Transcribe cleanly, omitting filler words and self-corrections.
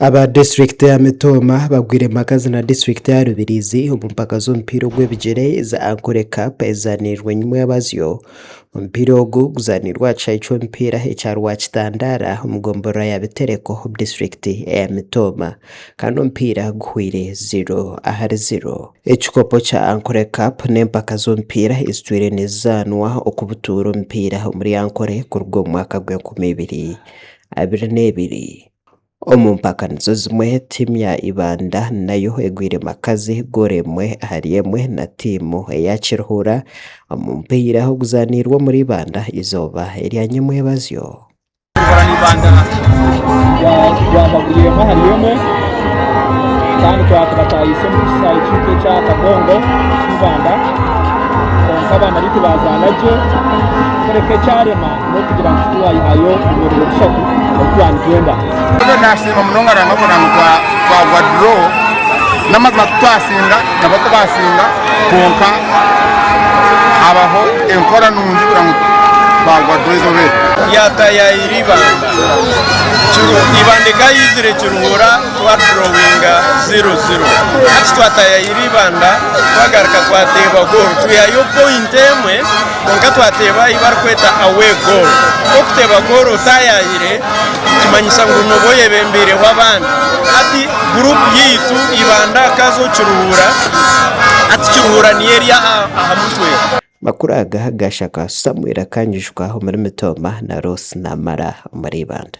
Aba district ya Mitoma babwire makazi na district ya Rubirizi umupaka z'umupira gw'ebigere za Ankole Cup ezanirwe nyuma y'abazyo umupira ogu guzanirwa caicho mpira ecyarwa kitandara umugombora ya Bitereko district ya Mitoma kandi mpira guhwire 0-0 ekikopo cha Ankole Cup n'empaka z'umupira istwire nezanwa okubuturo mpira muri Ankole kurwo mwaka gwa 2022 Omumpaka nizo zimwe timu ya Ibanda nayo egwire makazi goremwe hariyemwe na timu ya Kiruhura omumpira ho guzanirwa muri Ibanda izoba eryanyemwe y'abazyo Ibanda yabagiriyemo hariyemwe kandi twakatayise mu kisayi cy'ike cya Kagongo Ibanda abana ariko bazanaje kereke cyarema no kugira ngo tuwayihayo ibirori bishatu twangenda nashima munongara ngabona kwa draw namazima twasinga nabako basinga konka abaho enkora nungi kurango bagwa dozobe yataya iribanda ibandika yizire Kiruhura twa drawinga 0-0 ati twataya iribanda twagaruka twateba goal tuyayo point emwe konka twateba ibarkweta away goal okuteba goal tayayire kimanyisa ngo noboye bembere wabandi ati group yitu Ibanda kazo Kiruhura ati Kiruhura ni area ahamutwe makuraga gashaka Samuel akanyishwa muri Mitoma na Rose na Mara muri Ibanda.